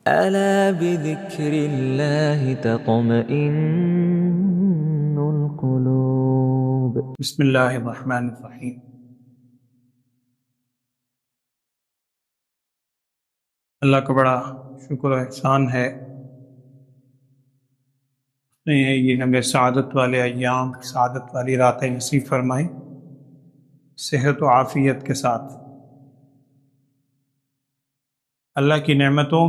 ألا بذكر الله تطمئن القلوب. بسم اللہ الرحمن الرحیم۔ اللہ کا بڑا شکر و احسان ہے، اس نے یہ ہمیں سعادت والے ایام، سعادت والی راتیں نصیب فرمائی، صحت و عافیت کے ساتھ۔ اللہ کی نعمتوں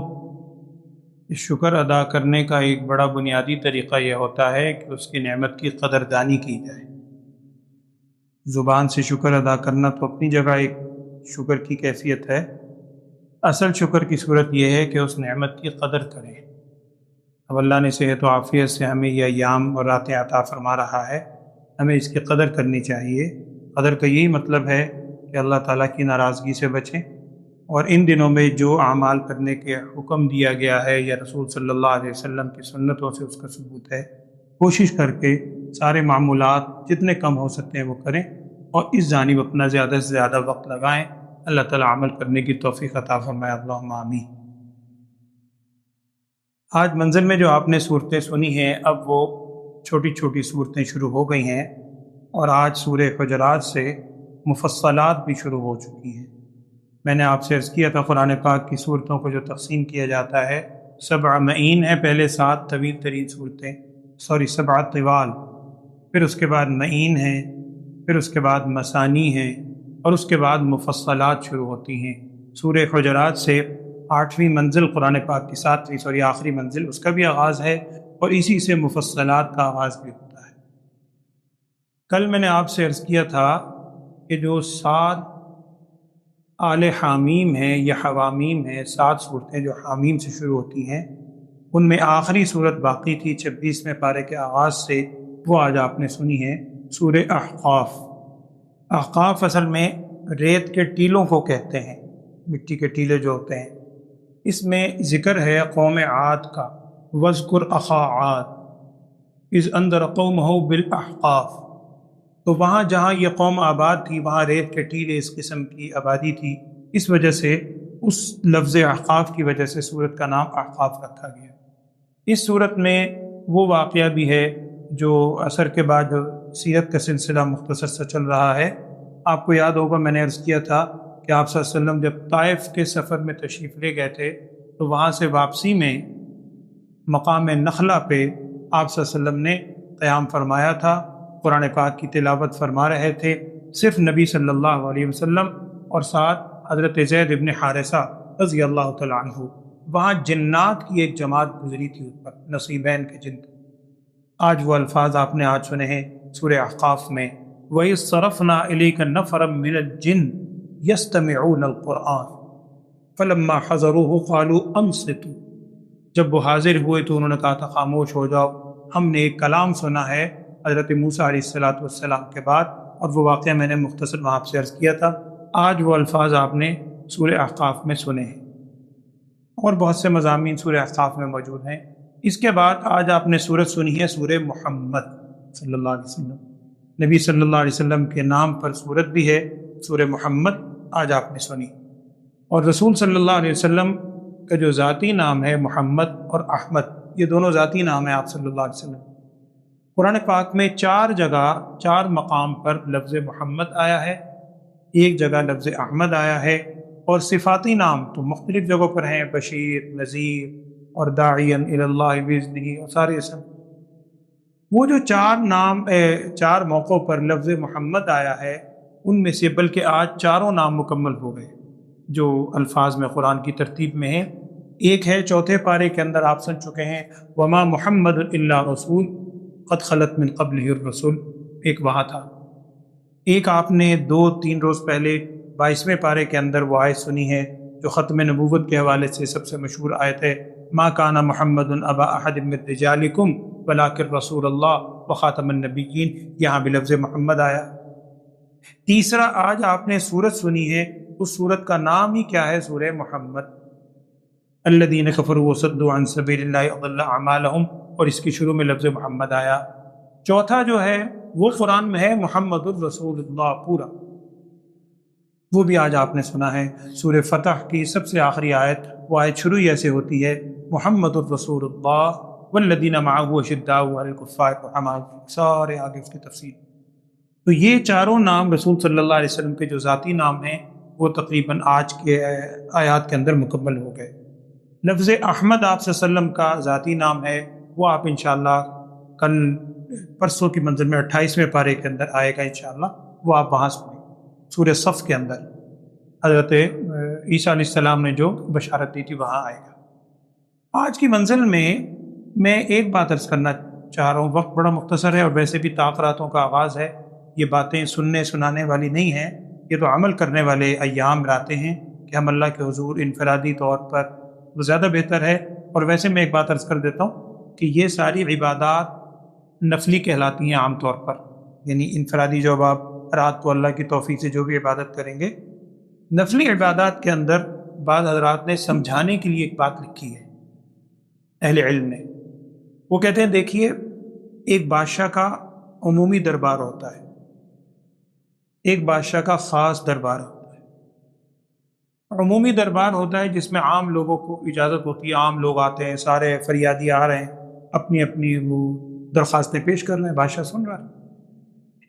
کی شکر ادا کرنے کا ایک بڑا بنیادی طریقہ یہ ہوتا ہے کہ اس کی نعمت کی قدردانی کی جائے۔ زبان سے شکر ادا کرنا تو اپنی جگہ ایک شکر کی کیفیت ہے، اصل شکر کی صورت یہ ہے کہ اس نعمت کی قدر کریں۔ اب اللہ نے صحت و عافیت سے ہمیں یہ ایام اور راتیں عطا فرما رہا ہے، ہمیں اس کی قدر کرنی چاہیے۔ قدر کا یہی مطلب ہے کہ اللہ تعالیٰ کی ناراضگی سے بچیں، اور ان دنوں میں جو اعمال کرنے کے حکم دیا گیا ہے یا رسول صلی اللہ علیہ وسلم کی سنتوں سے اس کا ثبوت ہے، کوشش کر کے سارے معمولات جتنے کم ہو سکتے ہیں وہ کریں، اور اس جانب اپنا زیادہ سے زیادہ وقت لگائیں۔ اللہ تعالیٰ عمل کرنے کی توفیق عطا فرمائے، اللہم آمین۔ آج منزل میں جو آپ نے صورتیں سنی ہیں، اب وہ چھوٹی چھوٹی صورتیں شروع ہو گئی ہیں، اور آج سورہ حجرات سے مفصلات بھی شروع ہو چکی ہیں۔ میں نے آپ سے عرض کیا تھا قرآن پاک کی صورتوں کو جو تقسیم کیا جاتا ہے، 7 معین ہیں، پہلے 7 طویل ترین صورتیں، 7 طوال، پھر اس کے بعد معین ہیں، پھر اس کے بعد مثانی ہیں، اور اس کے بعد مفصلات شروع ہوتی ہیں۔ سورہ حجرات سے 8ویں منزل قرآن پاک کی 7ویں آخری منزل، اس کا بھی آغاز ہے، اور اسی سے مفصلات کا آغاز بھی ہوتا ہے۔ کل میں نے آپ سے عرض کیا تھا کہ جو 7 آل حامیم ہیں یا حوامیم ہیں، 7 صورتیں جو حامیم سے شروع ہوتی ہیں، ان میں آخری صورت باقی تھی 26ویں پارے کے آغاز سے، وہ آج آپ نے سنی ہے، سورہ احقاف۔ احقاف اصل میں ریت کے ٹیلوں کو کہتے ہیں، مٹی کے ٹیلے جو ہوتے ہیں۔ اس میں ذکر ہے قوم عاد کا، وَاذْكُرْ أَخَا عَاد إِذْ أَنذَرَ قَوْمَهُ بِالْأَحْقَافِ۔ تو وہاں جہاں یہ قوم آباد تھی، وہاں ریت کے ٹیلے اس قسم کی آبادی تھی، اس وجہ سے اس لفظ احقاف کی وجہ سے سورت کا نام احقاف رکھا گیا۔ اس صورت میں وہ واقعہ بھی ہے جو عصر کے بعد جو سیرت کا سلسلہ مختصر سا چل رہا ہے۔ آپ کو یاد ہوگا میں نے عرض کیا تھا کہ آپ صلی اللہ علیہ وسلم جب طائف کے سفر میں تشریف لے گئے تھے، تو وہاں سے واپسی میں مقام نخلہ پہ آپ صلی اللہ علیہ وسلم نے قیام فرمایا تھا، قرآن پاک کی تلاوت فرما رہے تھے، صرف نبی صلی اللہ علیہ وسلم اور ساتھ حضرت زید ابن حارثہ رضی اللہ تعالیٰ عنہ۔ وہاں جنات کی ایک جماعت گزری تھی اس پر، نصیبین کے جن۔ آج وہ الفاظ آپ نے آج سنے ہیں سورہ احقاف میں، وَإِذْ صَرَفْنَا إِلَيْكَ نَفَرًا مِّنَ الْجِنِّ يَسْتَمِعُونَ الْقُرْآنَ فَلَمَّا حَضَرُوهُ قَالُوا أَنصِتُوا۔ جب وہ حاضر ہوئے تو انہوں نے کہا تھا خاموش ہو جاؤ، ہم نے ایک کلام سنا ہے حضرت موسیٰ علیہ السلام کے بعد، اور وہ واقعہ میں نے مختصر وہاں سے عرض کیا تھا۔ آج وہ الفاظ آپ نے سورہ احقاف میں سنے ہیں، اور بہت سے مضامین سورہ احقاف میں موجود ہیں۔ اس کے بعد آج آپ نے سورت سنی ہے سورہ محمد صلی اللہ علیہ وسلم۔ نبی صلی اللہ علیہ وسلم کے نام پر سورت بھی ہے، سورہ محمد آج آپ نے سنی۔ اور رسول صلی اللہ علیہ وسلم کا جو ذاتی نام ہے محمد اور احمد، یہ دونوں ذاتی نام ہیں آپ صلی اللہ علیہ وسلم۔ قرآن پاک میں 4 جگہ 4 مقام پر لفظ محمد آیا ہے، ایک جگہ لفظ احمد آیا ہے، اور صفاتی نام تو مختلف جگہوں پر ہیں، بشیر، نذیر اور داعیا الی اللہ باذنہ، اور سارے اسم۔ وہ جو 4 نام 4 موقعوں پر لفظ محمد آیا ہے، ان میں سے بلکہ آج 4 نام مکمل ہو گئے جو الفاظ میں قرآن کی ترتیب میں ہیں۔ ایک ہے 4 پارے کے اندر آپ سن چکے ہیں، وما محمد الا رسول قد خلت من قبلہ الرسل، ایک وہاں تھا۔ ایک آپ نے 2-3 روز پہلے 22ویں پارے کے اندر وہ آیت سنی ہے جو ختم نبوت کے حوالے سے سب سے مشہور آیت ہے، ما کان محمد ابا احد من رجالکم ولکن رسول اللہ وخاتم النبیین، یہاں بھی لفظ محمد آیا۔ تیسرا آج آپ نے سورت سنی ہے، اس سورت کا نام ہی کیا ہے؟ سورہ محمد۔ الذین کفروا وصدوا عن سبیل اللہ اضل اعمالہم، اور اس کی شروع میں لفظ محمد آیا۔ چوتھا جو ہے وہ قرآن میں ہے محمد الرسول اللہ پورا۔ وہ بھی آج آپ نے سنا ہے۔ سورہ فتح کی سب سے آخری آیت، وہ آیت شروع ہی ایسے ہوتی ہے، محمد الرسول اللہ والذین معہ اشداء علی الکفار رحماء، سارے آگے اس کی تفصیل۔ تو یہ چاروں نام رسول صلی اللہ علیہ وسلم کے جو ذاتی نام ہیں وہ تقریباً آج کے آیات کے اندر مکمل ہو گئے۔ لفظ احمد آپ صلی اللہ علیہ وسلم کا ذاتی نام ہے، وہ آپ انشاءاللہ کل پرسوں کی منزل میں 28ویں پارے کے اندر آئے گا انشاءاللہ، وہ آپ وہاں سنیں۔ سورہ صف کے اندر حضرت عیسیٰ علیہ السلام نے جو بشارت دی تھی وہاں آئے گا۔ آج کی منزل میں ایک بات عرض کرنا چاہ رہا ہوں، وقت بڑا مختصر ہے اور ویسے بھی تاخراتوں کا آغاز ہے، یہ باتیں سننے سنانے والی نہیں ہیں، یہ تو عمل کرنے والے ایام لاتے ہیں کہ ہم اللہ کے حضور انفرادی طور پر، وہ زیادہ بہتر ہے۔ اور ویسے میں ایک بات عرض کر دیتا ہوں کہ یہ ساری عبادات نفلی کہلاتی ہیں عام طور پر، یعنی انفرادی جو اب آپ رات کو اللہ کی توفیق سے جو بھی عبادت کریں گے، نفلی عبادات کے اندر بعض حضرات نے سمجھانے کے لیے ایک بات لکھی ہے اہل علم نے، وہ کہتے ہیں دیکھیے ایک بادشاہ کا عمومی دربار ہوتا ہے، ایک بادشاہ کا خاص دربار ہوتا ہے۔ عمومی دربار ہوتا ہے جس میں عام لوگوں کو اجازت ہوتی ہے، عام لوگ آتے ہیں، سارے فریادی آ رہے ہیں، اپنی اپنی وہ درخواستیں پیش کر رہے ہیں، بادشاہ سن رہا ہے۔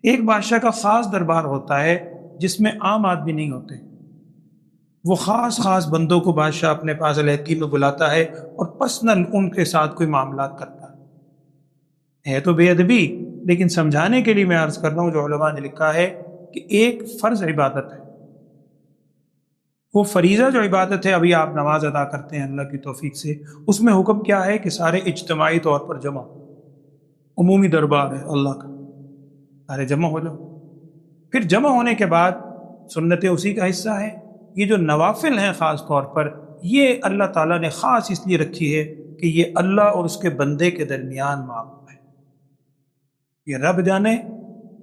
ایک بادشاہ کا خاص دربار ہوتا ہے جس میں عام آدمی نہیں ہوتے، وہ خاص بندوں کو بادشاہ اپنے پاس علیحدگی میں بلاتا ہے اور پرسنل ان کے ساتھ کوئی معاملات کرتا ہے تو بے ادبی، لیکن سمجھانے کے لیے میں عرض کر رہا ہوں جو علماء نے لکھا ہے کہ ایک فرض عبادت ہے، وہ فریضہ جو عبادت ہے، ابھی آپ نماز ادا کرتے ہیں اللہ کی توفیق سے، اس میں حکم کیا ہے کہ سارے اجتماعی طور پر جمع، عمومی دربار ہے اللہ کا، سارے جمع ہو جاؤ۔ پھر جمع ہونے کے بعد سنتیں اسی کا حصہ ہے۔ یہ جو نوافل ہیں خاص طور پر، یہ اللہ تعالیٰ نے خاص اس لیے رکھی ہے کہ یہ اللہ اور اس کے بندے کے درمیان معاملہ ہے، یہ رب جانے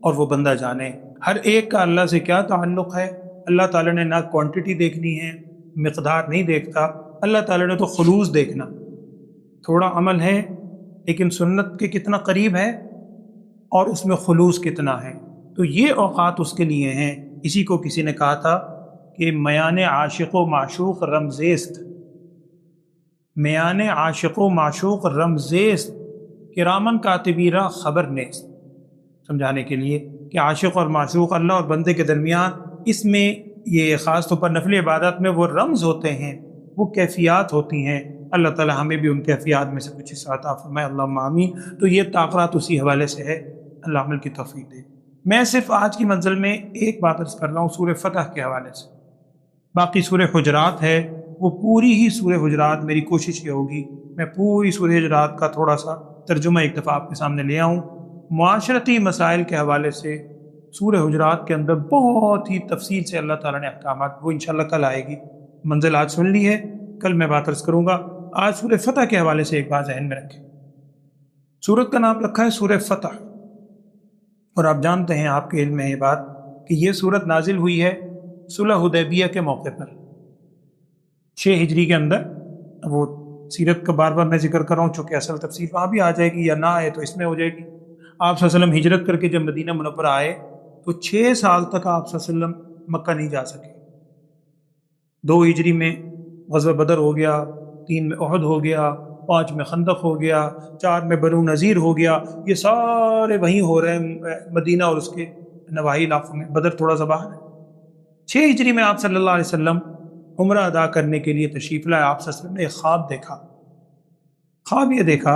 اور وہ بندہ جانے ہر ایک کا اللہ سے کیا تعلق ہے۔ اللہ تعالیٰ نے نہ کوانٹٹی دیکھنی ہے، مقدار نہیں دیکھتا، اللہ تعالیٰ نے تو خلوص دیکھنا، تھوڑا عمل ہے لیکن سنت کے کتنا قریب ہے اور اس میں خلوص کتنا ہے، تو یہ اوقات اس کے لیے ہیں۔ اسی کو کسی نے کہا تھا کہ میان عاشق و معشوق رمزیست، میان عاشق و معشوق رمزیست کرامن کاتبیرہ خبر نیست، سمجھانے کے لیے کہ عاشق اور معشوق اللہ اور بندے کے درمیان، اس میں یہ خاص طور پر نفلی عبادت میں وہ رمز ہوتے ہیں، وہ کیفیات ہوتی ہیں۔ اللہ تعالی ہمیں بھی ان کیفیات میں سے کچھ حصہ عطا فرمائے، اللہم آمین۔ تو یہ تاخرات اسی حوالے سے ہے، اللہ عمل کی توفیق دے۔ میں صرف آج کی منزل میں ایک بات عرض کر رہا ہوں سورہ فتح کے حوالے سے، باقی سورہ حجرات ہے، وہ پوری ہی سورہ حجرات میری کوشش یہ ہوگی میں پوری سورہ حجرات کا تھوڑا سا ترجمہ ایک دفعہ آپ کے سامنے لے آؤں۔ معاشرتی مسائل کے حوالے سے سورہ حجرات کے اندر بہت ہی تفصیل سے اللہ تعالیٰ نے احکامات، وہ انشاءاللہ کل آئے گی، منزل آج سن لی ہے، کل میں بات عرض کروں گا۔ آج سورہ فتح کے حوالے سے ایک بات ذہن میں رکھیں، سورت کا نام رکھا ہے سورہ فتح، اور آپ جانتے ہیں، آپ کے علم میں یہ بات کہ یہ سورت نازل ہوئی ہے صلح حدیبیہ کے موقع پر 6 ہجری کے اندر۔ وہ سیرت کا بار بار میں ذکر کر رہا ہوں چونکہ اصل تفسیر وہاں بھی آ جائے گی، یا نہ آئے تو اس میں ہو جائے گی۔ آپ صلی اللہ علیہ وسلم ہجرت کر کے جب مدینہ منورہ آئے تو 6 سال تک آپ صلی اللہ علیہ وسلم مکہ نہیں جا سکے۔ 2 ہجری میں غزوہ بدر ہو گیا، 3 میں احد ہو گیا، 5 میں خندق ہو گیا، 4 میں بنو نذیر ہو گیا، یہ سارے وہیں ہو رہے ہیں مدینہ اور اس کے نواحی علاقوں میں، بدر تھوڑا سا باہر ہے۔ 6 ہجری میں آپ صلی اللہ علیہ وسلم عمرہ ادا کرنے کے لیے تشریف لائے۔ آپ صلی اللہ علیہ وسلم نے ایک خواب دیکھا، خواب یہ دیکھا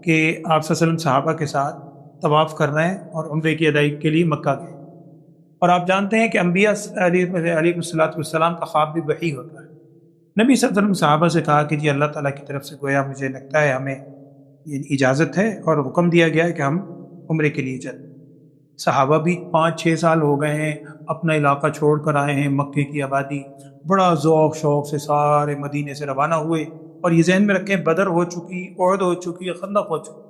کہ آپ صلی اللہ علیہ وسلم صحابہ کے ساتھ طواف کر رہے ہیں اور عمرے کی ادائیگی کے لیے مکہ گئے، اور آپ جانتے ہیں کہ انبیاء علیہ السلام کا خواب بھی وحی ہوتا ہے۔ نبی صلی اللہ علیہ وسلم صحابہ سے کہا کہ جی اللہ تعالیٰ کی طرف سے گویا مجھے لگتا ہے ہمیں یہ اجازت ہے اور حکم دیا گیا ہے کہ ہم عمرے کے لیے چلیں۔ صحابہ بھی 5-6 سال ہو گئے ہیں، اپنا علاقہ چھوڑ کر آئے ہیں، مکے کی آبادی، بڑا ذوق شوق سے سارے مدینے سے روانہ ہوئے، اور یہ ذہن میں رکھیں بدر ہو چکی، احد ہو چکی، خندق ہو چکی،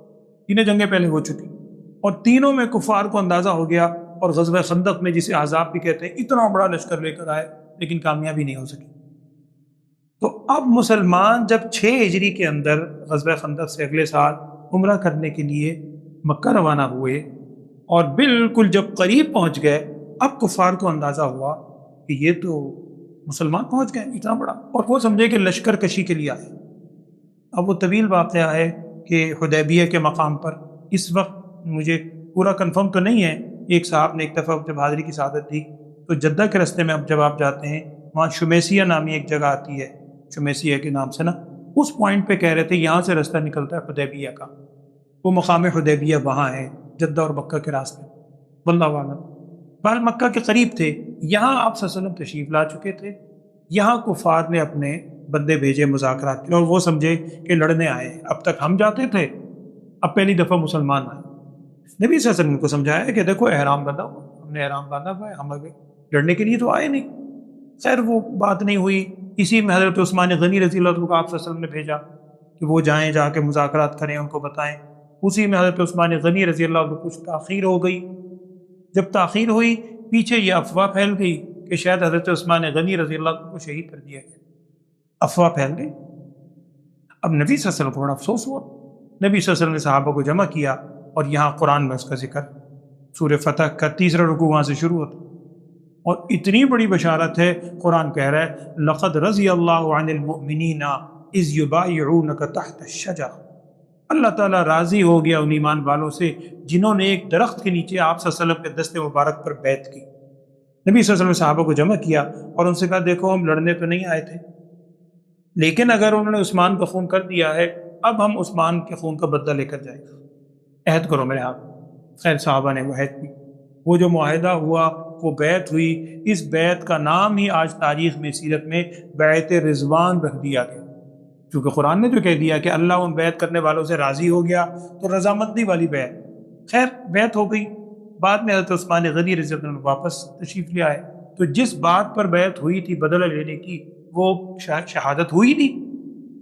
3 جنگیں پہلے ہو چکی، اور تینوں میں کفار کو اندازہ ہو گیا، اور غزوہ خندق میں جسے احزاب بھی کہتے ہیں اتنا بڑا لشکر لے کر آئے لیکن کامیابی نہیں ہو سکی۔ تو اب مسلمان جب 6 ہجری کے اندر غزوہ خندق سے اگلے سال عمرہ کرنے کے لیے مکہ روانہ ہوئے، اور بالکل جب قریب پہنچ گئے، اب کفار کو اندازہ ہوا کہ یہ تو مسلمان پہنچ گئے اتنا بڑا، اور وہ سمجھے کہ لشکر کشی کے لیے آئے۔ اب وہ طویل واقعہ ہے کہ حدیبیہ کے مقام پر اس وقت مجھے پورا کنفرم تو نہیں ہے، ایک صاحب نے ایک دفعہ جب حاضری کی سعادت دی تو جدہ کے راستے میں اب جب آپ جاتے ہیں وہاں شمیسیہ نامی ایک جگہ آتی ہے، شمیسیہ کے نام سے نا، اس پوائنٹ پہ کہہ رہے تھے یہاں سے راستہ نکلتا ہے حدیبیہ کا، وہ مقام حدیبیہ وہاں ہے جدہ اور مکہ کے راستے، واللہ اعلم۔ بہرحال مکہ کے قریب تھے، یہاں آپ صلی اللہ علیہ وسلم تشریف لا چکے تھے، یہاں کفار نے اپنے بندے بھیجے مذاکرات کے، اور وہ سمجھے کہ لڑنے آئے ہیں، اب تک ہم جاتے تھے، اب پہلی دفعہ مسلمان آئے۔ نبی صلی اللہ علیہ وسلم کو سمجھایا کہ دیکھو احرام باندھا ہوا، ہم نے احرام باندھا ہوا ہے، ہم ابھی لڑنے کے لیے تو آئے نہیں۔ خیر وہ بات نہیں ہوئی، اسی میں حضرت عثمان غنی رضی اللہ عنہ کو آپ صلی اللہ علیہ وسلم نے بھیجا کہ وہ جائیں، جا کے مذاکرات کریں، ان کو بتائیں۔ اسی میں حضرت عثمان غنی رضی اللہ عنہ کچھ تاخیر ہو گئی، جب تاخیر ہوئی پیچھے یہ افواہ پھیل گئی کہ شاید حضرت عثمان غنی رضی اللہ عنہ کو شہید کر دیا گیا، افواہ پھیل گئی۔ اب نبی صلی اللہ علیہ وسلم کو بڑا افسوس ہوا، نبی صلی اللہ علیہ وسلم نے صحابہ کو جمع کیا، اور یہاں قرآن میں اس کا ذکر، سورہ فتح کا تیسرا رکوع وہاں سے شروع ہوتا، اور اتنی بڑی بشارت ہے، قرآن کہہ رہا ہے لقد رضی اللہ عن المؤمنین اذ یبایعونک تحت الشجرہ، اللہ تعالیٰ راضی ہو گیا ان ایمان والوں سے جنہوں نے ایک درخت کے نیچے آپ صلی اللہ علیہ وسلم کے دست مبارک پر بیعت کی۔ نبی صلی اللہ علیہ وسلم نے صحابہ کو جمع کیا اور ان سے کہا دیکھو ہم لڑنے تو نہیں آئے تھے، لیکن اگر انہوں نے عثمان کا خون کر دیا ہے اب ہم عثمان کے خون کا بدلہ لے کر جائیں گے، عہد کرو میرے ہاتھ۔ خیر صحابہ نے وہ عہد کی، وہ جو معاہدہ ہوا، وہ بیعت ہوئی، اس بیعت کا نام ہی آج تاریخ میں سیرت میں بیعت رضوان رکھ دیا گیا، کیونکہ قرآن نے جو کہہ دیا کہ اللہ ان بیعت کرنے والوں سے راضی ہو گیا، تو رضامندی والی بیعت۔ خیر بیعت ہو گئی، بعد میں حضرت عثمان غنی رضی اللہ عنہ واپس تشریف لے آئے، تو جس بات پر بیعت ہوئی تھی بدلہ لینے کی وہ شہادت ہوئی نہیں،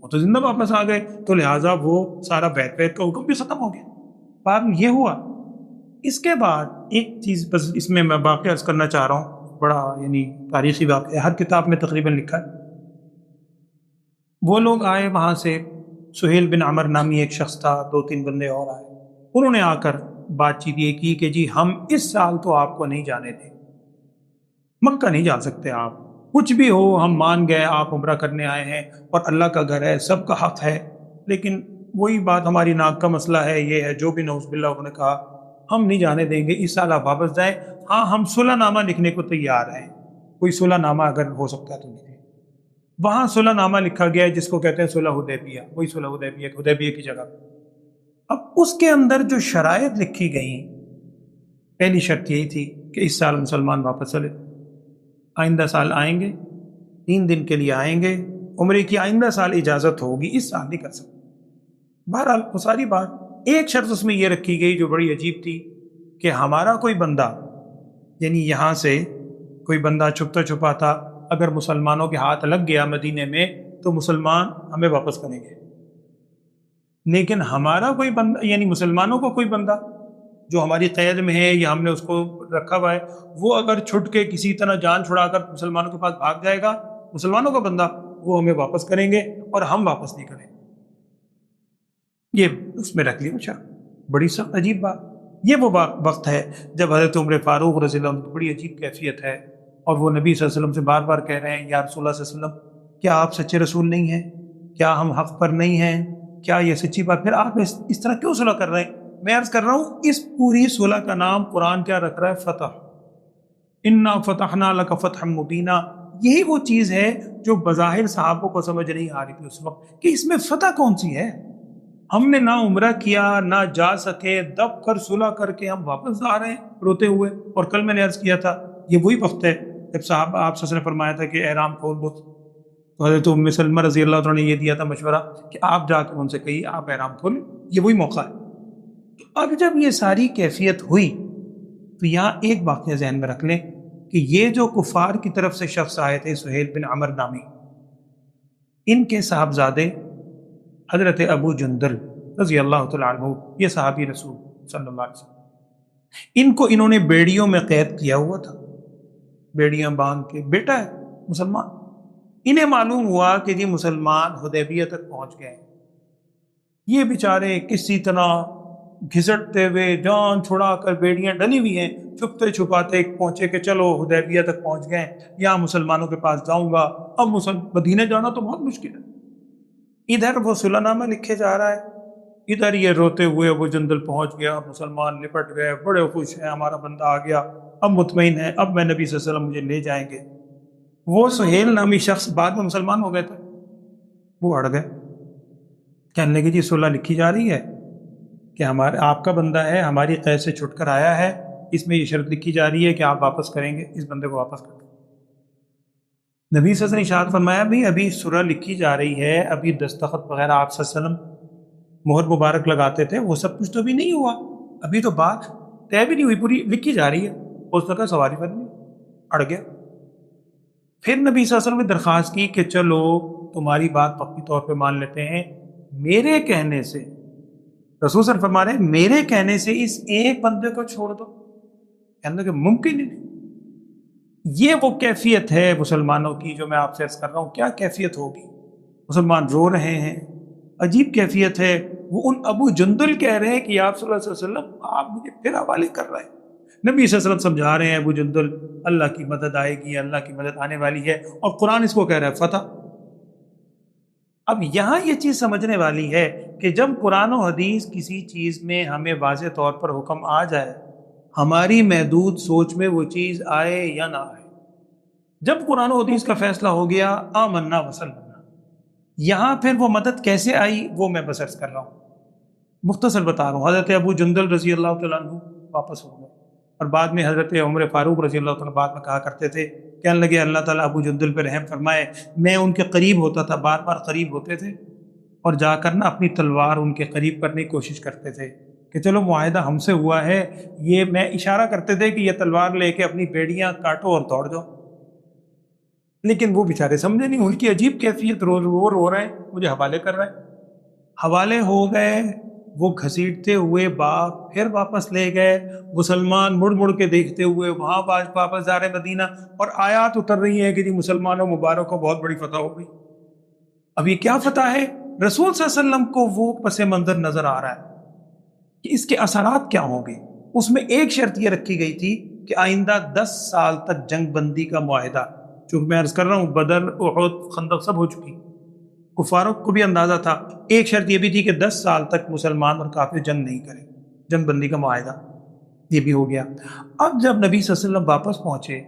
وہ تو زندہ واپس آ گئے، تو لہٰذا وہ سارا بیعت کا حکم بھی ختم ہو گیا۔ بعد میں یہ ہوا۔ اس کے بعد ایک چیز بس اس میں واقعہ عرض کرنا چاہ رہا ہوں، بڑا یعنی تاریخی واقعہ، ہر کتاب میں تقریباً لکھا ہے۔ وہ لوگ آئے وہاں سے، سہیل بن عمر نامی ایک شخص تھا، 2-3 بندے اور آئے، انہوں نے آ کر بات چیت یہ کی کہ جی ہم اس سال تو آپ کو نہیں جانے دیں، مکہ نہیں جا سکتے آپ، کچھ بھی ہو ہم مان گئے آپ عمرہ کرنے آئے ہیں اور اللہ کا گھر ہے، سب کا حق ہے، لیکن وہی بات ہماری ناک کا مسئلہ ہے، یہ ہے جو بھی نعوذ باللہ انہوں نے کہا ہم نہیں جانے دیں گے، اس سال آپ واپس جائیں، ہاں ہم صلح نامہ لکھنے کو تیار ہیں، کوئی صلح نامہ اگر ہو سکتا ہے تو لکھیں۔ وہاں صلح نامہ لکھا گیا ہے جس کو کہتے ہیں صلح حدیبیہ، وہی صلح حدیبیہ کی جگہ۔ اب اس کے اندر جو شرائط لکھی گئیں، پہلی شرط یہی تھی کہ اس سال مسلمان واپس چلے، آئندہ سال آئیں گے، 3 دن کے لیے آئیں گے، عمرے کی آئندہ سال اجازت ہوگی، اس سال نہیں کر سکتے۔ بہرحال وہ ساری بات، ایک شرط اس میں یہ رکھی گئی جو بڑی عجیب تھی کہ ہمارا کوئی بندہ، یعنی یہاں سے کوئی بندہ چھپتا چھپاتا اگر مسلمانوں کے ہاتھ لگ گیا مدینے میں تو مسلمان ہمیں واپس کریں گے، لیکن ہمارا کوئی بندہ، یعنی مسلمانوں کو کوئی بندہ جو ہماری قید میں ہے یا ہم نے اس کو رکھا ہوا ہے، وہ اگر چھٹ کے کسی طرح جان چھڑا کر مسلمانوں کے پاس بھاگ جائے گا، مسلمانوں کا بندہ، وہ ہمیں واپس کریں گے اور ہم واپس نہیں کریں گے۔ یہ اس میں رکھ لیا بڑی سخت عجیب بات۔ یہ وہ وقت ہے جب حضرت عمر فاروق رضی اللہ عنہ کی بڑی عجیب کیفیت ہے، اور وہ نبی صلی اللہ علیہ وسلم سے بار بار کہہ رہے ہیں یا رسول اللہ صلی اللہ علیہ وسلم کیا آپ سچے رسول نہیں ہیں، کیا ہم حق پر نہیں ہیں، کیا یہ سچی بات، پھر آپ اس طرح کیوں صلح کر رہے ہیں؟ میں عرض کر رہا ہوں اس پوری صلح کا نام قرآن کیا رکھ رہا ہے؟ فتح، انا فتحنا لک فتحا مبینا۔ یہی وہ چیز ہے جو بظاہر صحابوں کو سمجھ نہیں آ رہی تھی اس وقت کہ اس میں فتح کون سی ہے، ہم نے نہ عمرہ کیا نہ جا سکے، دب کر صلح کر کے ہم واپس آ رہے ہیں روتے ہوئے۔ اور کل میں نے عرض کیا تھا یہ وہی وقت ہے جب صاحب آپ سے نے فرمایا تھا کہ احرام کھول دو، تو حضرت ام سلمہ رضی اللہ عنہ نے یہ دیا تھا مشورہ کہ آپ جا کے ان سے کہیے آپ احرام کھولیں، یہ وہی موقع ہے۔ تو اب جب یہ ساری کیفیت ہوئی تو یہاں ایک واقعہ ذہن میں رکھ لیں کہ یہ جو کفار کی طرف سے شخص آئے تھے سہیل بن عمر نامی، ان کے صاحبزادے حضرت ابو جندل رضی اللہ تعالیٰ عنہ، یہ صحابی رسول صلی اللہ علیہ وسلم، ان کو انہوں نے بیڑیوں میں قید کیا ہوا تھا، بیڑیاں باندھ کے، بیٹا ہے مسلمان۔ انہیں معلوم ہوا کہ جی مسلمان حدیبیہ تک پہنچ گئے، یہ بیچارے کسی طرح گھسٹتے ہوئے جان چھڑا کر بیڑیاں ڈلی ہوئی ہیں، چھپتے چھپاتے پہنچے کہ چلو حدیبیہ تک پہنچ گئے، یہاں مسلمانوں کے پاس جاؤں گا، اب مدینے جانا تو بہت مشکل ہے۔ ادھر وہ صلح نامہ لکھے جا رہا ہے، ادھر یہ روتے ہوئے ابو جندل پہنچ گیا، مسلمان لپٹ گئے، بڑے خوش ہیں ہمارا بندہ آ گیا، اب مطمئن ہے، اب میں نبی صلی اللہ علیہ وسلم مجھے لے جائیں گے۔ وہ سہیل نامی شخص بعد میں مسلمان ہو گئے تھے، وہ اڑ گئے، کہنے لگے جی صلح لکھی جا رہی ہے کہ آپ کا بندہ ہے، ہماری قید سے چھٹ کر آیا ہے، اس میں یہ شرط لکھی جا رہی ہے کہ آپ واپس کریں گے، اس بندے کو واپس کریں گے۔ نبی صلی اللہ علیہ وسلم نے ارشاد فرمایا بھی ابھی صلح لکھی جا رہی ہے، ابھی دستخط وغیرہ آپ صلی اللہ علیہ وسلم مہر مبارک لگاتے تھے، وہ سب کچھ تو بھی نہیں ہوا، ابھی تو بات طے بھی نہیں ہوئی، پوری لکھی جا رہی ہے۔ اس نے کہا سواری پر نہیں، اڑ گیا۔ پھر نبی صلی اللہ علیہ وسلم نے درخواست کی کہ چلو تمہاری بات پکی طور پہ مان لیتے ہیں، میرے کہنے سے، رسول صلی اللہ علیہ وسلم فرما رہے ہیں میرے کہنے سے اس ایک بندے کو چھوڑ دو، کہنے کہ ممکن ہی نہیں۔ یہ وہ کیفیت ہے مسلمانوں کی جو میں آپ سے عرض کر رہا ہوں، کیا کیفیت ہوگی؟ مسلمان رو رہے ہیں، عجیب کیفیت ہے۔ وہ ان ابو جندل کہہ رہے ہیں کہ یا صلی اللہ علیہ وسلم آپ مجھے پھر حوالے کر رہے ہیں۔ نبی صلی اللہ علیہ وسلم سمجھا رہے ہیں ابو جندل اللہ کی مدد آئے گی، اللہ کی مدد آنے والی ہے، اور قرآن اس کو کہہ رہا ہے فتح۔ اب یہاں یہ چیز سمجھنے والی ہے کہ جب قرآن و حدیث کسی چیز میں ہمیں واضح طور پر حکم آ جائے، ہماری محدود سوچ میں وہ چیز آئے یا نہ آئے، جب قرآن و حدیث کا فیصلہ ہو گیا آمنا وسلمنا، یہاں پھر وہ مدد کیسے آئی وہ میں بس عرض کر رہا ہوں، مختصر بتا رہا ہوں۔ حضرت ابو جندل رضی اللہ تعالیٰ عنہ واپس ہو گئے، اور بعد میں حضرت عمر فاروق رضی اللہ تعالیٰ بعد میں کہا کرتے تھے، کہنے لگے اللہ تعالیٰ ابو جندل پہ رحم فرمائے، میں ان کے قریب ہوتا تھا، بار بار قریب ہوتے تھے، اور جا کر نا اپنی تلوار ان کے قریب کرنے کی کوشش کرتے تھے کہ چلو معاہدہ ہم سے ہوا ہے، یہ میں اشارہ کرتے تھے کہ یہ تلوار لے کے اپنی بیڑیاں کاٹو اور دوڑ جاؤ، لیکن وہ بیچارے سمجھے نہیں، ان کی عجیب کیفیت، رو رہے ہیں، مجھے حوالے کر رہے ہیں۔ حوالے ہو گئے، وہ گھسیٹتے ہوئے باپ پھر واپس لے گئے، مسلمان مڑ مڑ کے دیکھتے ہوئے وہاں واپس جا رہے مدینہ، اور آیات اتر رہی ہیں کہ جی مسلمانوں مبارک کو بہت بڑی فتح ہو گئی۔ اب یہ کیا فتح ہے؟ رسول صلی اللہ علیہ وسلم کو وہ پس منظر نظر آ رہا ہے کہ اس کے اثرات کیا ہوں گے۔ اس میں ایک شرط یہ رکھی گئی تھی کہ آئندہ 10 سال تک جنگ بندی کا معاہدہ، چونکہ میں عرض کر رہا ہوں بدر، احد، خندق سب ہو چکی، کفاروں کو بھی اندازہ تھا۔ ایک شرط یہ بھی تھی کہ 10 سال تک مسلمان اور کافر جنگ نہیں کریں، جنگ بندی کا معاہدہ، یہ بھی ہو گیا۔ اب جب نبی صلی اللہ علیہ وسلم واپس پہنچے،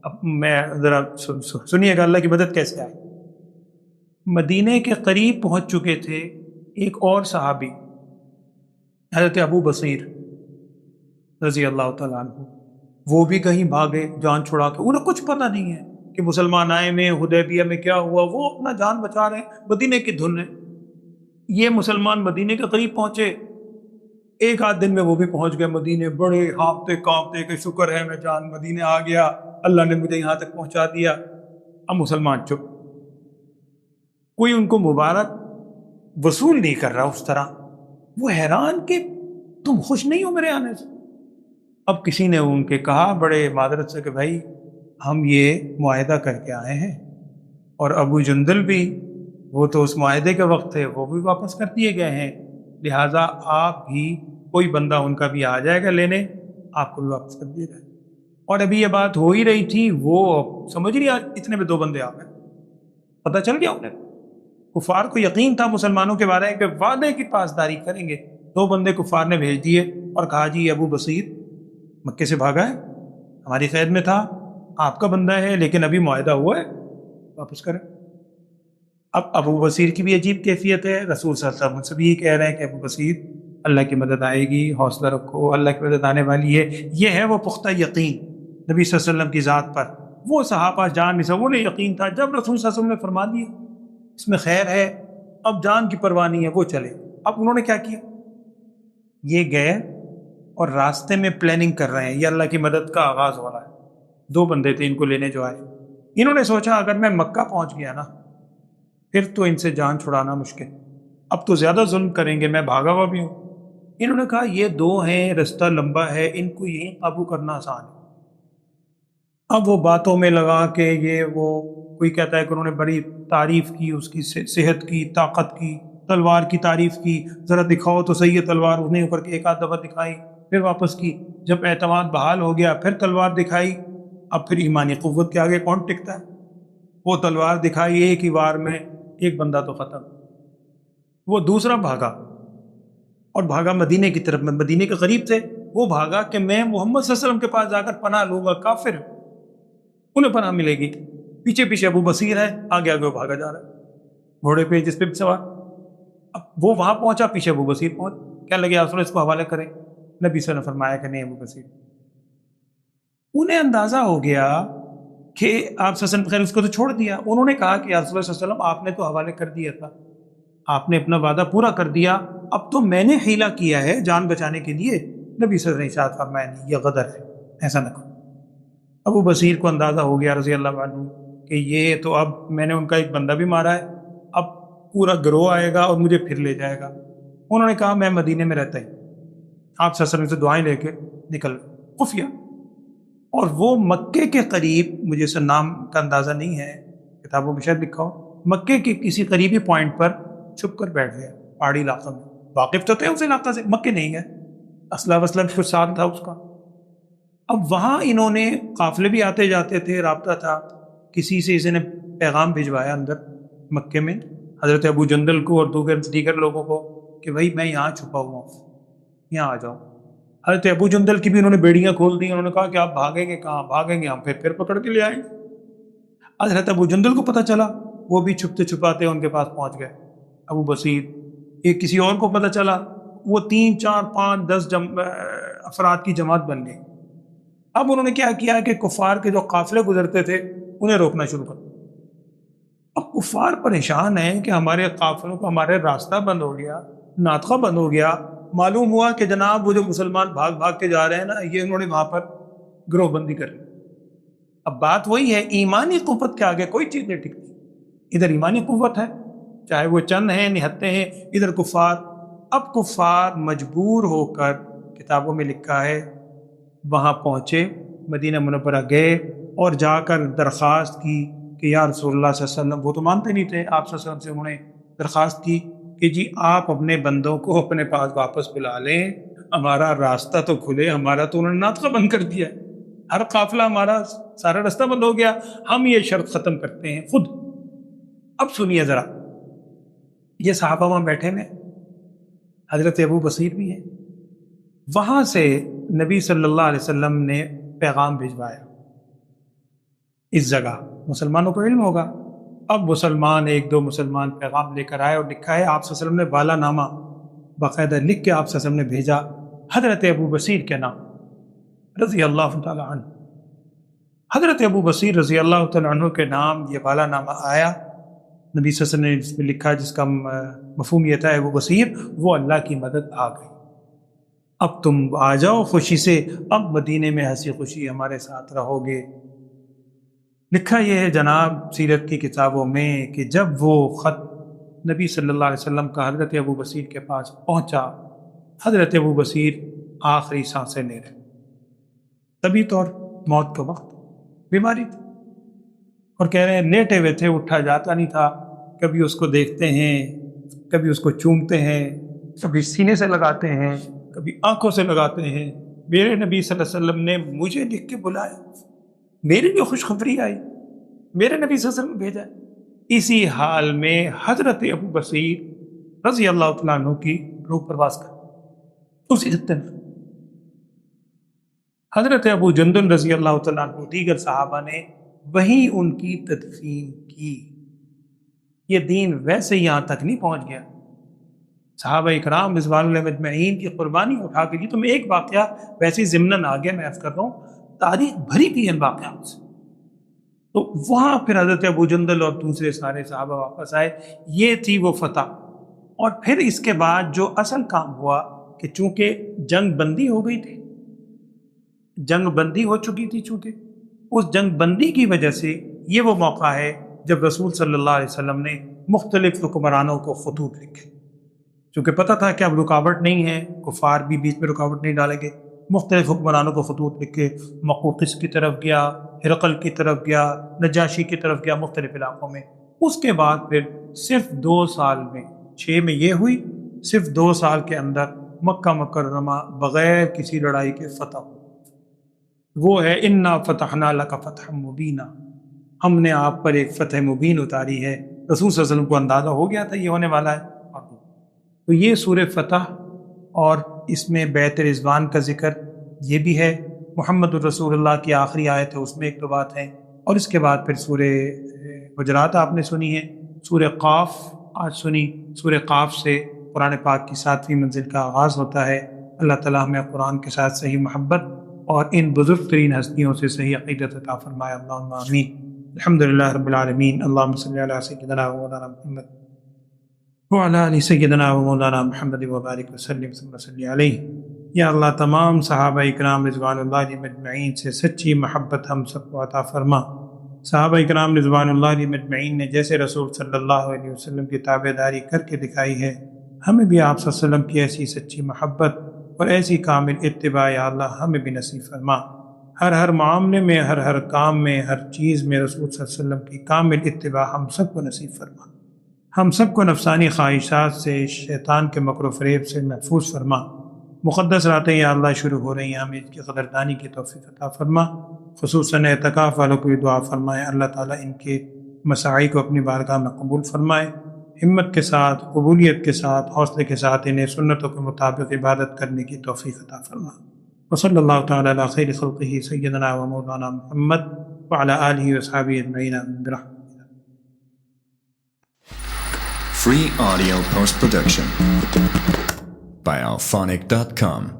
اب میں ذرا سنیے گا اللہ کی مدد کیسے آئی۔ مدینے کے قریب پہنچ چکے تھے ایک اور صحابی حضرت ابو بصیر رضی اللہ تعالیٰ عنہ، وہ بھی کہیں بھاگے جان چھڑا کے، انہیں کچھ پتہ نہیں ہے کہ مسلمان آئے میں حدیبیہ میں کیا ہوا، وہ اپنا جان بچا رہے ہیں، مدینے کی دھن ہے۔ یہ مسلمان مدینے کے قریب پہنچے، ایک آدھ دن میں وہ بھی پہنچ گئے مدینے، بڑے ہانپتے کانپتے کہ شکر ہے میں جان مدینے آ گیا، اللہ نے مجھے یہاں تک پہنچا دیا۔ اب مسلمان چپ، کوئی ان کو مبارک وصول نہیں کر رہا اس طرح، وہ حیران کہ تم خوش نہیں ہو میرے آنے سے۔ اب کسی نے ان کے کہا بڑے معذرت سے کہ بھائی ہم یہ معاہدہ کر کے آئے ہیں، اور ابو جندل بھی، وہ تو اس معاہدے کے وقت تھے، وہ بھی واپس کر دیے گئے ہیں، لہٰذا آپ بھی کوئی بندہ ان کا بھی آ جائے گا لینے، آپ کو بھی واپس کر دیے گئے۔ اور ابھی یہ بات ہو ہی رہی تھی، وہ سمجھ نہیں، اتنے میں 2 بندے آ گئے، پتہ چل گیا انہیں، کفار کو یقین تھا مسلمانوں کے بارے میں کہ وعدے کی پاسداری کریں گے۔ 2 بندے کفار نے بھیج دیے اور کہا جی ابو بصیر مکے سے بھاگا ہے، ہماری قید میں تھا، آپ کا بندہ ہے لیکن ابھی معاہدہ ہوا ہے، واپس کریں۔ اب ابو بصیر کی بھی عجیب کیفیت ہے، رسول صلی اللہ علیہ وسلم سے بھی یہ کہہ رہے ہیں کہ ابو بصیر اللہ کی مدد آئے گی، حوصلہ رکھو، اللہ کی مدد آنے والی ہے۔ یہ ہے وہ پختہ یقین نبی صلی اللہ علیہ وسلم کی ذات پر، وہ صحابہ جان نہیں سکتے، انہیں یقین تھا جب رسول صلی اللہ علیہ وسلم نے فرما دیا اس میں خیر ہے، اب جان کی پرواہ نہیں ہے، وہ چلے۔ اب انہوں نے کیا کیا، یہ گئے اور راستے میں پلاننگ کر رہے ہیں، یہ اللہ کی مدد کا آغاز ہو رہا ہے۔ 2 بندے تھے ان کو لینے جو آئے، انہوں نے سوچا اگر میں مکہ پہنچ گیا نا پھر تو ان سے جان چھڑانا مشکل، اب تو زیادہ ظلم کریں گے، میں بھاگا ہوا بھی ہوں۔ انہوں نے کہا یہ 2 ہیں، رستہ لمبا ہے، ان کو یہیں قابو کرنا آسان ہے۔ اب وہ باتوں میں لگا کہ یہ وہ، کوئی کہتا ہے کہ انہوں نے بڑی تعریف کی اس کی، صحت کی، طاقت کی، تلوار کی تعریف کی، ذرا دکھاؤ تو صحیح ہے تلوار، اس نے اوپر کے ایک آدھ دفعہ دکھائی، پھر واپس کی. جب اعتماد بحال ہو گیا پھر تلوار دکھائی. اب پھر ایمانی قوت کے آگے کون ٹکتا ہے؟ وہ تلوار دکھائی ایک ہی وار میں، ایک بندہ تو ختم. وہ دوسرا بھاگا اور بھاگا مدینے کی طرف. میں مدینے کے قریب تھے. وہ بھاگا کہ میں محمد صلی اللہ علیہ وسلم کے پاس جا کر پناہ لوں گا. کافر انہیں پناہ ملے گی. پیچھے پیچھے ابو بصیر ہے، آگے آگے وہ بھاگا جا رہا ہے گھوڑے پہ جس پہ بھی سوار. اب وہ وہاں پہنچا، پیچھے ابو بصیر پہنچ. کیا لگے آپ اس کو حوالے کریں؟ نبی صلی اللہ علیہ وسلم نے فرمایا کہ نہیں ابو بصیر. انہیں اندازہ ہو گیا کہ آپ صلی اللہ علیہ وسلم خیر اس کو تو چھوڑ دیا. انہوں نے کہا کہ یا رسول اللہ صلی اللہ علیہ وسلم آپ نے تو حوالے کر دیا تھا، آپ نے اپنا وعدہ پورا کر دیا، اب تو میں نے حیلہ کیا ہے جان بچانے کے لیے. نبی صلی اللہ علیہ وسلم نے فرمایا نہیں، یہ غدر ہے، ایسا نہ کرو. ابو بصیر کو اندازہ ہو گیا رضی اللہ عنہ کہ یہ تو اب میں نے ان کا ایک بندہ بھی مارا ہے، اب پورا گروہ آئے گا اور مجھے پھر لے جائے گا. انہوں نے کہا میں مدینے میں رہتا ہی. آپ صلی اللہ علیہ وسلم سے دعائیں لے کے نکل خفیہ. اور وہ مکے کے قریب، مجھے اس نام کا اندازہ نہیں ہے، کتابوں میں شاید لکھا ہو، مکے کے کسی قریبی پوائنٹ پر چھپ کر بیٹھ گیا پہاڑی علاقہ میں. واقف تو تھے اس علاقہ سے، مکے نہیں گئے، اسلحہ وسلح بھی کچھ ساتھ تھا اس کا. اب وہاں انہوں نے قافلے بھی آتے جاتے تھے، رابطہ تھا. کسی سے اسے نے پیغام بھجوایا اندر مکے میں حضرت ابو جندل کو اور دیگر لوگوں کو کہ بھائی میں یہاں چھپا ہوا ہوں، یہاں آ جاؤ. حضرت ابو جندل کی بھی انہوں نے بیڑیاں کھول دی. انہوں نے کہا کہ آپ بھاگیں گے کہاں؟ بھاگیں گے ہم پھر پکڑ کے لے آئیں گے. حضرت ابو جندل کو پتہ چلا، وہ بھی چھپتے چھپاتے ان کے پاس پہنچ گئے. ابو بصیر، ایک کسی اور کو پتہ چلا، وہ 3 4 5 10 افراد کی جماعت بن گئی. اب انہوں نے کیا کیا کہ کفار کے جو قافلے گزرتے تھے انہیں روکنا شروع کر. اب کفار پریشان ہیں کہ ہمارے قافلوں کا ہمارے راستہ بند ہو گیا، ناطقہ بند ہو گیا. معلوم ہوا کہ جناب وہ جو مسلمان بھاگ بھاگ کے جا رہے ہیں نا، یہ انہوں نے وہاں پر گروہ بندی کر لی. اب بات وہی ہے، ایمانی قوت کے آگے کوئی چیز نہیں ٹکتی. ادھر ایمانی قوت ہے، چاہے وہ چند ہیں نہتے ہیں، ادھر کفار. اب کفار مجبور ہو کر، کتابوں میں لکھا ہے، وہاں پہنچے، مدینہ منورہ گئے اور جا کر درخواست کی کہ یا رسول اللہ صلی اللہ علیہ وسلم. وہ تو مانتے نہیں تھے. آپ صلی اللہ علیہ وسلم سے انہوں نے درخواست کی کہ جی آپ اپنے بندوں کو اپنے پاس واپس بلا لیں، ہمارا راستہ تو کھلے. ہمارا تو انہوں نے ناطقہ بند کر دیا ہے، ہر قافلہ ہمارا سارا راستہ بند ہو گیا، ہم یہ شرط ختم کرتے ہیں خود. اب سنیے ذرا، یہ صحابہ وہاں بیٹھے میں، حضرت ابو بصیر بھی ہیں. وہاں سے نبی صلی اللہ علیہ وسلم نے پیغام بھجوایا اس جگہ. مسلمانوں کو علم ہوگا. اب مسلمان، 1 2 مسلمان پیغام لے کر آئے اور لکھا ہے آپ صلی اللہ علیہ وسلم نے والا نامہ باقاعدہ لکھ کے آپ صلی اللہ علیہ وسلم نے بھیجا حضرت ابو بصیر کے نام رضی اللہ تعالی عنہ. حضرت ابو بصیر رضی اللہ تعالی عنہ کے نام یہ والا نامہ آیا. نبی صلی اللہ علیہ وسلم نے جس میں لکھا، جس کا مفہوم یہ تھا ابو بصیر وہ اللہ کی مدد آ گئی، اب تم آ جاؤ خوشی سے، اب مدینے میں ہنسی خوشی ہمارے ساتھ رہو گے. لکھا یہ ہے جناب سیرت کی کتابوں میں کہ جب وہ خط نبی صلی اللہ علیہ وسلم کا حضرت ابو بصیر کے پاس پہنچا، حضرت ابو بصیر آخری سانسیں لے رہے، طبی طور موت کا وقت، بیماری تھی، اور کہہ رہے ہیں لیٹے ہوئے تھے، اٹھا جاتا نہیں تھا. کبھی اس کو دیکھتے ہیں، کبھی اس کو چومتے ہیں، کبھی سینے سے لگاتے ہیں، کبھی آنکھوں سے لگاتے ہیں. میرے نبی صلی اللہ علیہ وسلم نے مجھے لکھ کے بلایا، میرے لیے خوشخبری آئی، میرے نبی صلی اللہ علیہ وسلم بھیجا. اسی حال میں حضرت ابو بصیر رضی اللہ تعالیٰ عنہ کی روح پرواز کر اسی خطے میں. حضرت ابو جندل رضی اللہ تعالیٰ عنہ دیگر صحابہ نے وہیں ان کی تدفین کی. یہ دین ویسے یہاں تک نہیں پہنچ گیا. صحابہ اکرام رضوان اللہ مجمعین کی قربانی اٹھا کے دی. تو میں ایک واقعہ ویسے ضمناً آ گیا میں عرض کر رہا ہوں، تاریخ بھری بھی ان واقعات سے. تو وہاں پھر حضرت ابو جندل اور دوسرے سارے صحابہ واپس آئے. یہ تھی وہ فتح. اور پھر اس کے بعد جو اصل کام ہوا کہ چونکہ جنگ بندی ہو گئی تھی، جنگ بندی ہو چکی تھی، چونکہ اس جنگ بندی کی وجہ سے یہ وہ موقع ہے جب رسول صلی اللہ علیہ وسلم نے مختلف حکمرانوں کو خطوط لکھے. چونکہ پتہ تھا کہ اب رکاوٹ نہیں ہے، کفار بھی بیچ میں رکاوٹ نہیں ڈالیں گے. مختلف حکمرانوں کو خطوط لکھے، مقوقس کی طرف گیا، ہرقل کی طرف گیا، نجاشی کی طرف گیا، مختلف علاقوں میں. اس کے بعد پھر صرف 2 سال میں، 6 میں یہ ہوئی، صرف 2 سال کے اندر مکہ مکرمہ بغیر کسی لڑائی کے فتح ہو، وہ ہے انا فتحنا لک فتحا مبینا، ہم نے آپ پر ایک فتح مبین اتاری ہے۔ رسول صلی اللہ علیہ وسلم کو اندازہ ہو گیا تھا یہ ہونے والا ہے۔ تو یہ سورہ فتح، اور اس میں بیت رضوان کا ذکر یہ بھی ہے، محمد الرسول اللہ کی آخری آیت ہے، اس میں ایک دو بات ہیں، اور اس کے بعد پھر سورہ حجرات آپ نے سنی ہے، سورہ قاف آج سنی۔ سورہ قاف سے قرآن پاک کی 7ویں منزل کا آغاز ہوتا ہے۔ اللہ تعالیٰ ہمیں قرآن کے ساتھ صحیح محبت اور ان بزرگ ترین ہستیوں سے صحیح عقیدت عطا فرمائے، اللہم آمین۔ الحمدللہ رب العالمین، اللہم صلی علی سیدنا و مولانا محمد وعلی آل سیدنا و مولانا محمد وبارک وسلم ثم صلی علیہ۔ یا اللہ تمام صحابہ اکرام رضوان اللہ علیہم اجمعین سے سچی محبت ہم سب کو عطا فرما۔ صحابہ اکرام رضوان اللہ علیہم اجمعین نے جیسے رسول صلی اللہ علیہ وسلم کی تابع داری کر کے دکھائی ہے، ہمیں بھی آپ صلی اللہ علیہ وسلم کی ایسی سچی محبت اور ایسی کامل اتباع یا اللہ ہمیں بھی نصیب فرما۔ ہر معاملے میں، ہر کام میں، ہر چیز میں رسول صلی اللہ علیہ وسلم کی کامل اتباع ہم سب کو نصیب فرما۔ ہم سب کو نفسانی خواہشات سے، شیطان کے مکر و فریب سے محفوظ فرما۔ مقدس راتیں یا اللہ شروع ہو رہی ہیں، ہمیں اس کی قدردانی کی توفیق عطا فرما۔ خصوصاً اعتکاف والوں کو بھی دعا فرمائے، اللہ تعالیٰ ان کے مساعی کو اپنی بارگاہ میں قبول فرمائے، ہمت کے ساتھ، قبولیت کے ساتھ، حوصلے کے ساتھ انہیں سنتوں کے مطابق عبادت کرنے کی توفیق عطا فرما۔ وصلی اللہ تعالیٰ علی خیر خلقہ سیدنا و مولانا محمد وعلی آلہ وصحبہ اجمعین برحمتہ۔ Free audio post-production by alphonic.com.